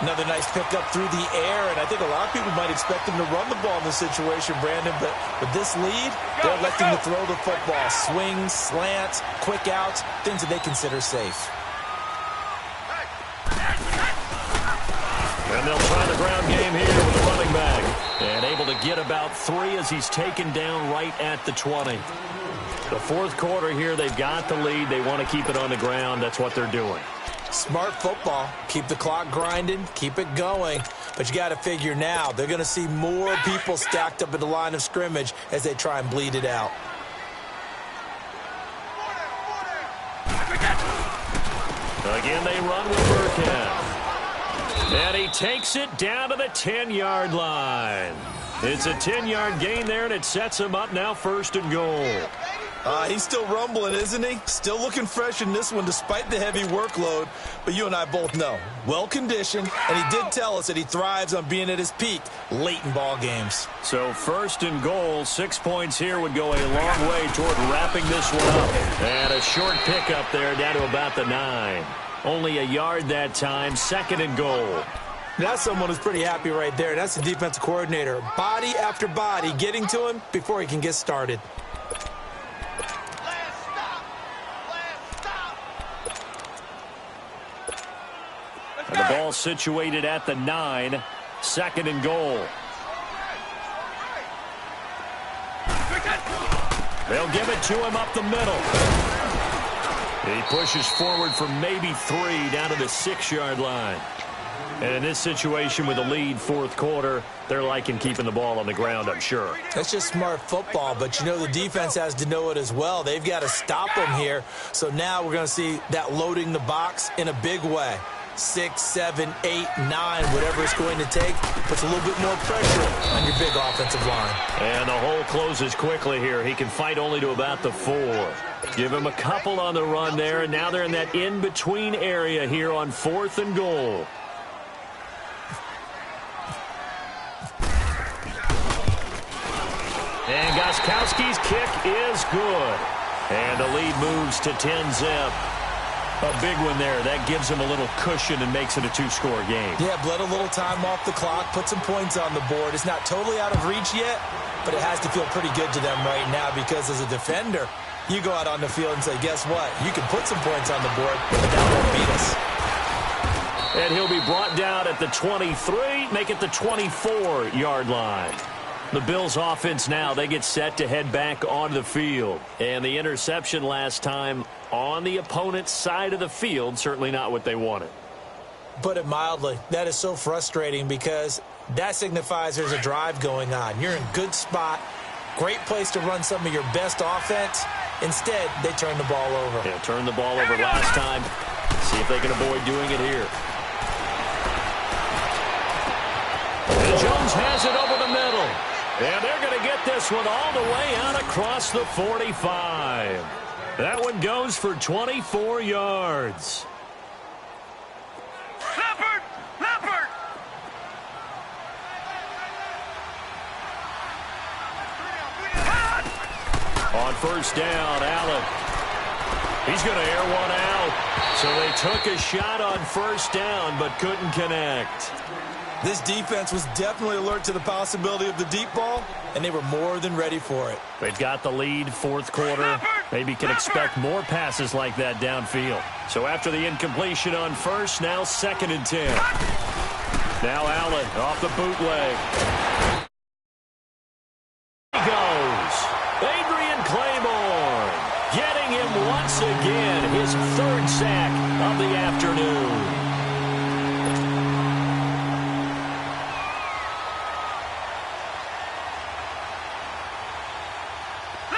Another nice pickup through the air, and I think a lot of people might expect him to run the ball in this situation, Brandon, but with this lead, they're electing to throw the football. Swings, slants, quick outs, things that they consider safe. And they'll try the ground game here with the running back. And able to get about 3 as he's taken down right at the 20. The fourth quarter here, they've got the lead. They want to keep it on the ground. That's what they're doing. Smart football. Keep the clock grinding. Keep it going. But you got to figure now, they're going to see more people stacked up at the line of scrimmage as they try and bleed it out. Again, they run with Burkhead. And he takes it down to the 10-yard line. It's a 10-yard gain there, and it sets him up now 1st and goal. He's still rumbling, isn't he? Still looking fresh in this one despite the heavy workload. But you and I both know, well-conditioned, and he did tell us that he thrives on being at his peak late in ball games. So 1st and goal, 6 points here would go a long way toward wrapping this one up. And a short pickup there down to about the 9. Only a yard that time, 2nd and goal. That's someone who's pretty happy right there. That's the defensive coordinator. Body after body getting to him before he can get started. And the ball situated at the 9, 2nd and goal. They'll give it to him up the middle. He pushes forward for maybe 3 down to the 6-yard line. And in this situation with a lead fourth quarter, they're liking keeping the ball on the ground, I'm sure. That's just smart football, but you know the defense has to know it as well. They've got to stop them here. So now we're going to see that loading the box in a big way. 6, 7, 8, 9, whatever it's going to take, puts a little bit more pressure on your big offensive line. And the hole closes quickly here. He can fight only to about the 4. Give him a couple on the run there, and now they're in that in-between area here on 4th and goal. And Gostkowski's kick is good. And the lead moves to 10-zip. A big one there. That gives him a little cushion and makes it a 2-score game. Yeah, bled a little time off the clock, put some points on the board. It's not totally out of reach yet, but it has to feel pretty good to them right now because as a defender, you go out on the field and say, guess what? You can put some points on the board, but that won't beat us. And he'll be brought down at the 23, make it the 24-yard line. The Bills offense now, they get set to head back onto the field. And the interception last time on the opponent's side of the field, certainly not what they wanted. Put it mildly, that is so frustrating because that signifies there's a drive going on. You're in a good spot, great place to run some of your best offense, Instead, they turn the ball over. Yeah, turned the ball over last time. See if they can avoid doing it here. And Jones has it over the middle. And they're going to get this one all the way out across the 45. That one goes for 24 yards. Leopard! Leopard! On first down, Allen. He's going to air one out. So they took a shot on first down but couldn't connect. This defense was definitely alert to the possibility of the deep ball, and they were more than ready for it. They've got the lead, fourth quarter. Maybe can expect more passes like that downfield. So after the incompletion on first, now 2nd and 10. Now Allen off the bootleg. He goes. Adrian Claiborne getting him once again, his 3rd sack of the afternoon.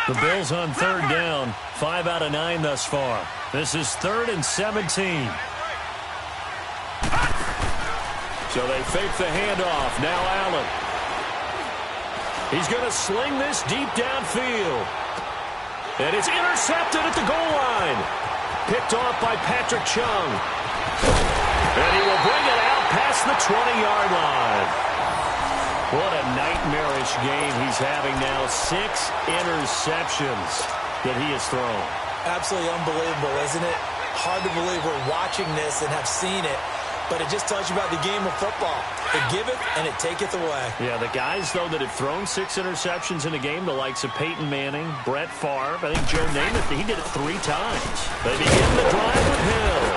The Bills on 3rd down, 5 out of 9 thus far. This is 3rd and 17. So they fake the handoff. Now Allen. He's going to sling this deep downfield. And it's intercepted at the goal line. Picked off by Patrick Chung. And he will bring it out past the 20-yard line. What a nightmarish game he's having now. 6 interceptions that he has thrown. Absolutely unbelievable, isn't it? Hard to believe we're watching this and have seen it, but it just tells you about the game of football. It giveth and it taketh away. Yeah, the guys, though, that have thrown 6 interceptions in a game, the likes of Peyton Manning, Brett Favre, I think Joe Namath, he did it 3 times. They begin the drive with Hill.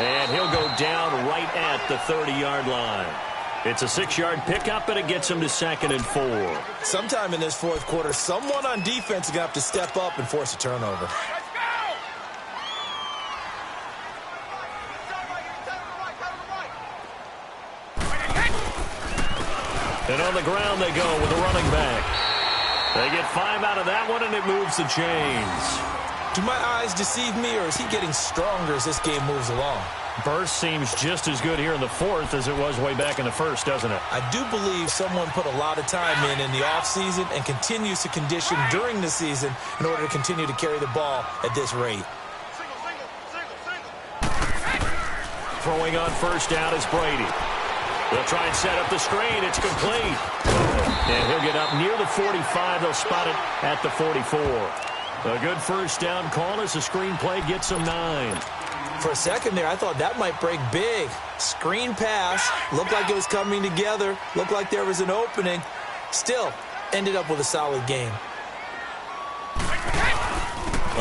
And he'll go down right at the 30-yard line. It's a 6-yard pickup, and it gets him to 2nd and 4. Sometime in this fourth quarter, someone on defense is going to have to step up and force a turnover. And on the ground they go with a running back. They get 5 out of that one, and it moves the chains. Do my eyes deceive me, or is he getting stronger as this game moves along? Burst seems just as good here in the 4th as it was way back in the 1st, doesn't it? I do believe someone put a lot of time in the offseason and continues to condition during the season in order to continue to carry the ball at this rate. Throwing on first down is Brady. They'll try and set up the screen. It's complete. And he'll get up near the 45. They'll spot it at the 44. A good first down call as the screen play gets him 9. For a second there, I thought that might break big. Screen pass. Looked like it was coming together. Looked like there was an opening. Still, ended up with a solid game.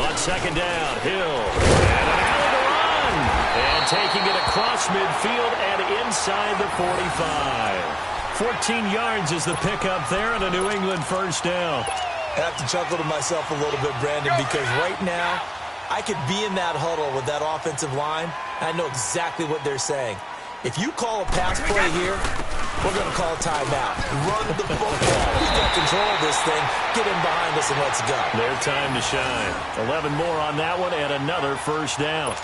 On second down, Hill. And an alley to run. And taking it across midfield and inside the 45. 14 yards is the pickup there and a New England first down. I have to chuckle to myself a little bit, Brandon, because right now, I could be in that huddle with that offensive line. I know exactly what they're saying. If you call a pass play here, we're going to call a timeout. Run the football. We got control of this thing. Get in behind us and let's go. Their time to shine. 11 more on that one and another first down.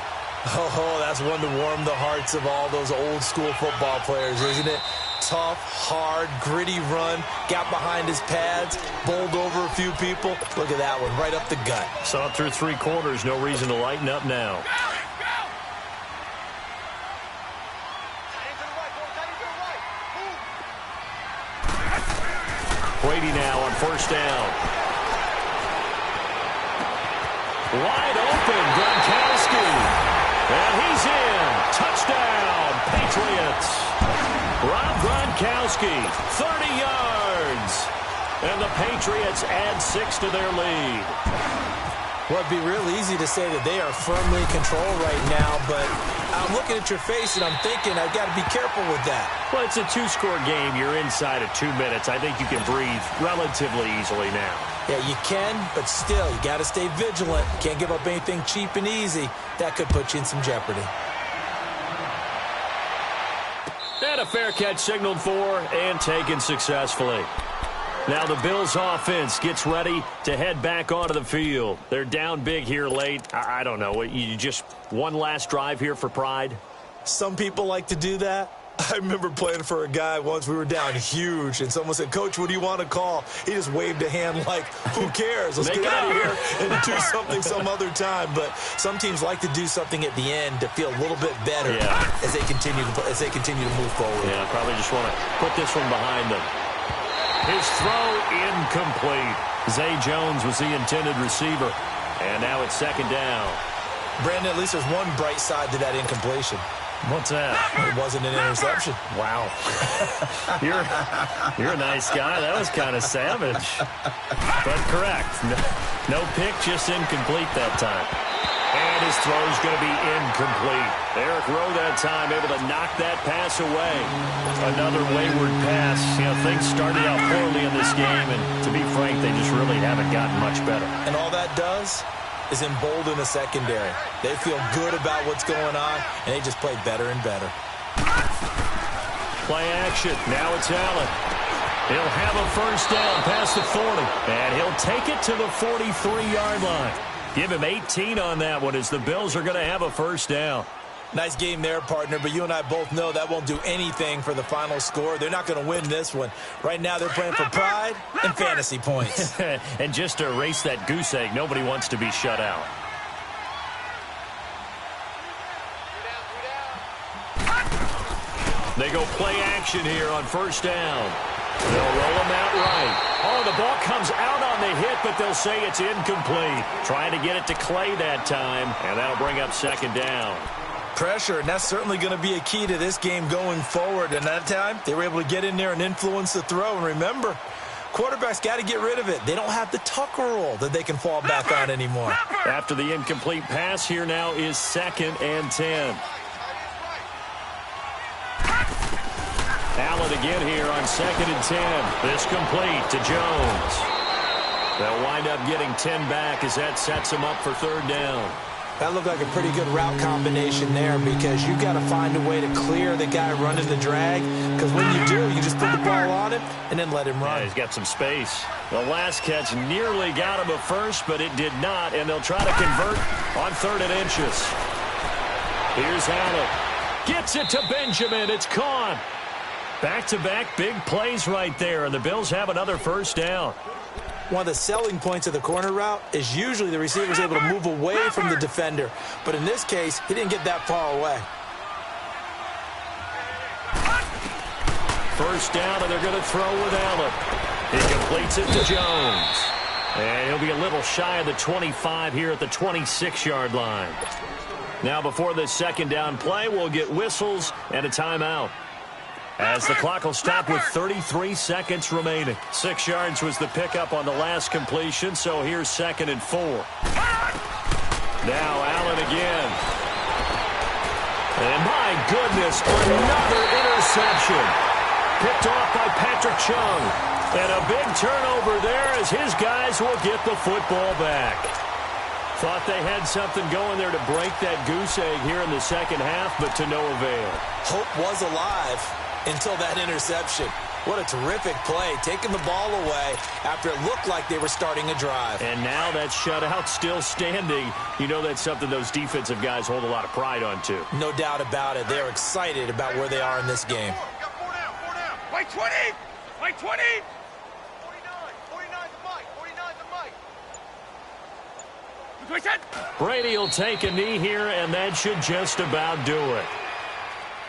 Oh, that's one to warm the hearts of all those old school football players, isn't it? Tough, hard, gritty run. Got behind his pads, bowled over a few people. Look at that one, right up the gut. Saw it through 3 quarters. No reason to lighten up now. Brady now on first down. Wide open, Gronkowski. And he's in. Touchdown, Patriots. Rob Gronkowski, 30 yards. And the Patriots add 6 to their lead. Well, it'd be real easy to say that they are firmly in control right now, but I'm looking at your face and I'm thinking I've got to be careful with that. Well, it's a 2-score game. You're inside of 2 minutes. I think you can breathe relatively easily now. Yeah, you can, but still, you got to stay vigilant. Can't give up anything cheap and easy. That could put you in some jeopardy. And a fair catch signaled for and taken successfully. Now the Bills offense gets ready to head back onto the field. They're down big here late. I don't know. You just one last drive here for pride? Some people like to do that. I remember playing for a guy once. We were down huge, and someone said, "Coach, what do you want to call?" He just waved a hand like, who cares? Let's get out of here and do something some other time. But some teams like to do something at the end to feel a little bit better as they continue to move forward. Yeah, probably just want to put this one behind them. His throw incomplete. Zay Jones was the intended receiver, and now it's second down. Brandon, at least there's one bright side to that incompletion. What's that? It wasn't an interception. Wow. You're a nice guy. That was kind of savage. But correct. No pick, just incomplete that time. And his throw's going to be incomplete. Eric Rowe that time able to knock that pass away. Another wayward pass. You know, things started out poorly in this game, and to be frank, they just really haven't gotten much better. And all that does is embolden the secondary. They feel good about what's going on, and they just play better and better. Play action. Now it's Allen. He'll have a first down past the 40, and he'll take it to the 43-yard line. Give him 18 on that one as the Bills are going to have a first down. Nice game there, partner, but you and I both know that won't do anything for the final score. They're not going to win this one. Right now they're playing for pride and fantasy points. And just to erase that goose egg, nobody wants to be shut out. They go play action here on first down. They'll roll him out right. Oh, the ball comes out on the hit, but they'll say it's incomplete. Trying to get it to Clay that time, and that'll bring up second down. Pressure, and that's certainly going to be a key to this game going forward. And that time, they were able to get in there and influence the throw. And remember, quarterbacks got to get rid of it. They don't have the Tucker roll that they can fall back on anymore. After the incomplete pass, here now is 2nd and 10. Allen again here on 2nd and 10. This complete to Jones. They'll wind up getting 10 back as that sets them up for third down. That looked like a pretty good route combination there because you've got to find a way to clear the guy running the drag, because when you do, you just put the ball on him and then let him run. Yeah, he's got some space. The last catch nearly got him a first, but it did not, and they'll try to convert on 3rd and inches. Here's Allen. Gets it to Benjamin. It's caught. Back-to-back big plays right there, and the Bills have another first down. One of the selling points of the corner route is usually the receiver is able to move away from the defender. But in this case, he didn't get that far away. First down, and they're going to throw with Allen. He completes it to Jones. And he'll be a little shy of the 25 here at the 26-yard line. Now, before this second down play, we'll get whistles and a timeout, as the clock will stop with 33 seconds remaining. 6 yards was the pickup on the last completion, so here's 2nd and 4. Now Allen again. And my goodness, another interception. Picked off by Patrick Chung. And a big turnover there as his guys will get the football back. Thought they had something going there to break that goose egg here in the second half, but to no avail. Hope was alive until that interception. What a terrific play, taking the ball away after it looked like they were starting a drive. And now that shutout still standing. You know that's something those defensive guys hold a lot of pride on, too. No doubt about it. They're excited about where they are in this game. Got 4 down. White 20! White 20! 49 the mic. 49 the mic. Brady will take a knee here, and that should just about do it.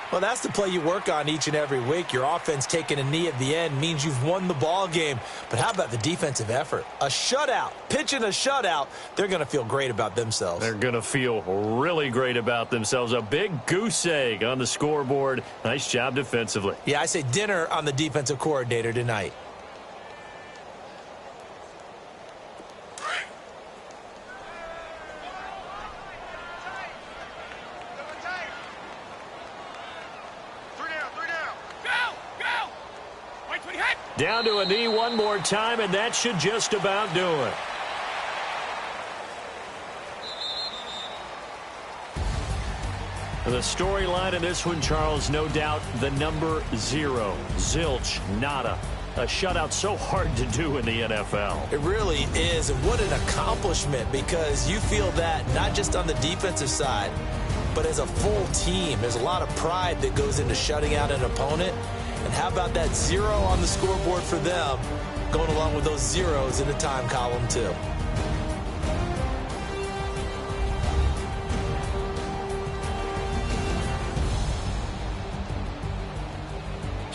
Well, that's the play you work on each and every week. Your offense taking a knee at the end means you've won the ball game. But how about the defensive effort? A shutout, pitching a shutout, they're going to feel great about themselves. They're going to feel really great about themselves. A big goose egg on the scoreboard. Nice job defensively. Yeah, I say dinner on the defensive coordinator tonight. Down to a knee one more time, and that should just about do it. The storyline in this one, Charles, no doubt the number 0. Zilch, nada. A shutout so hard to do in the NFL. It really is, and what an accomplishment, because you feel that not just on the defensive side, but as a full team. There's a lot of pride that goes into shutting out an opponent. And how about that 0 on the scoreboard for them, going along with those zeros in the time column too.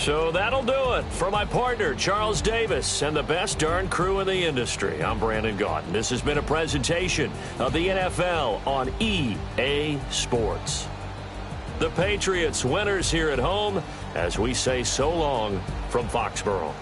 So that'll do it for my partner, Charles Davis, and the best darn crew in the industry. I'm Brandon Gaudin. This has been a presentation of the NFL on EA Sports. The Patriots winners here at home as we say so long from Foxborough.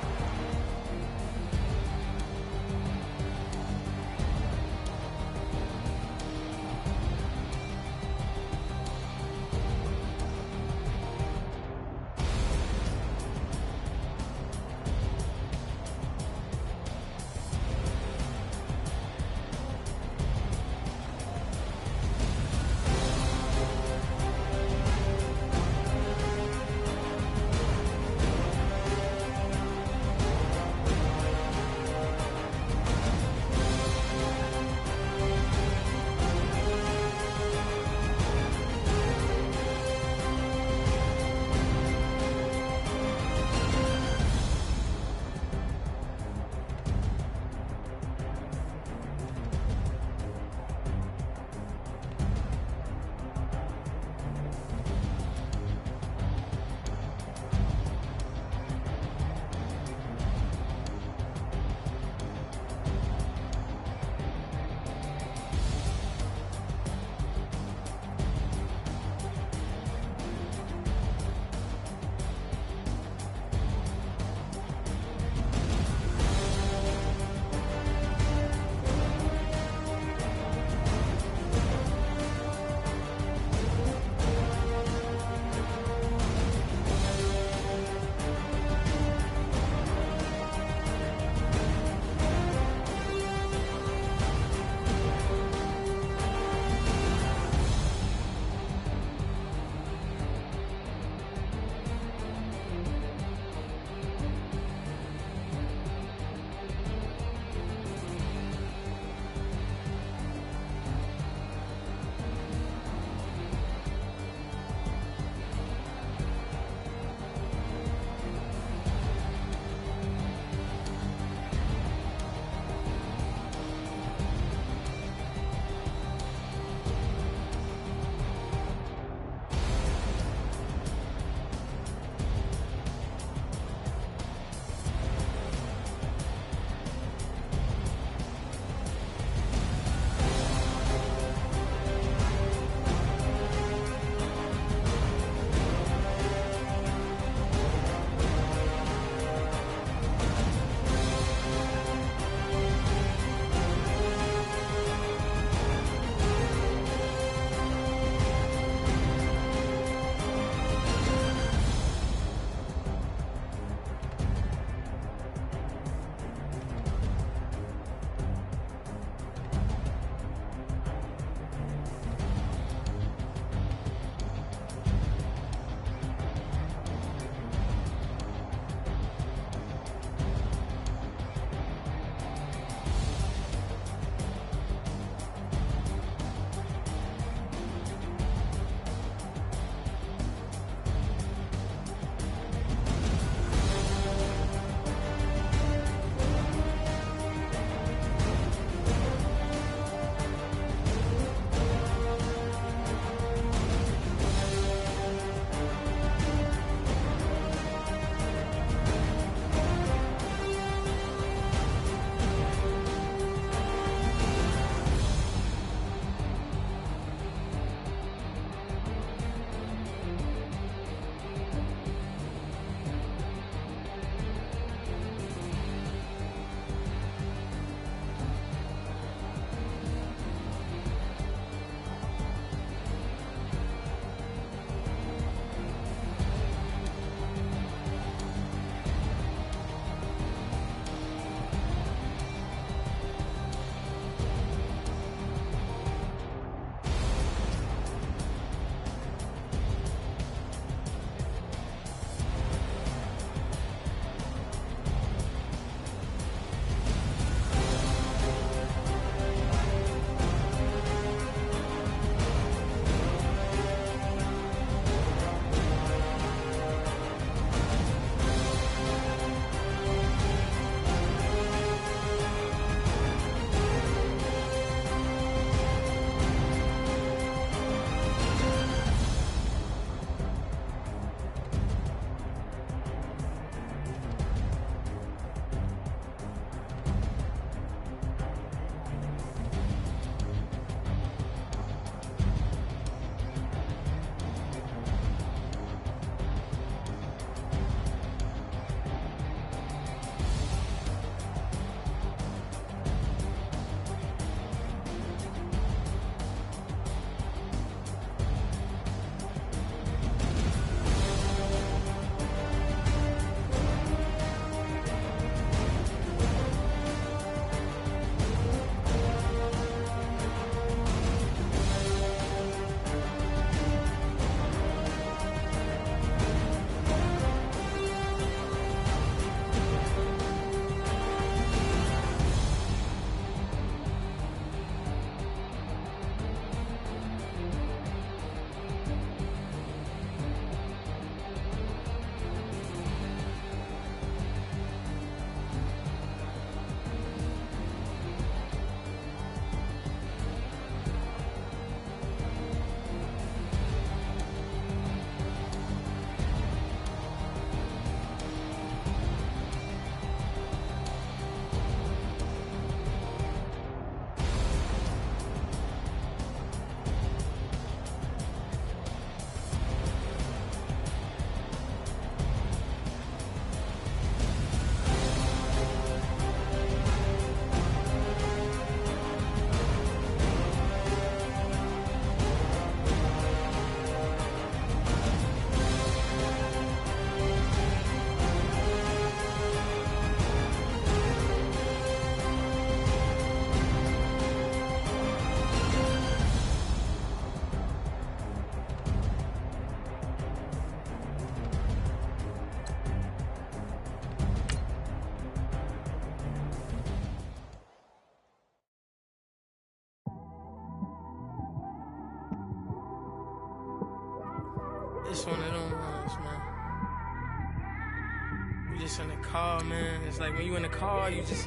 just one of them ones, man. You just in the car, man. It's like when you in the car, you just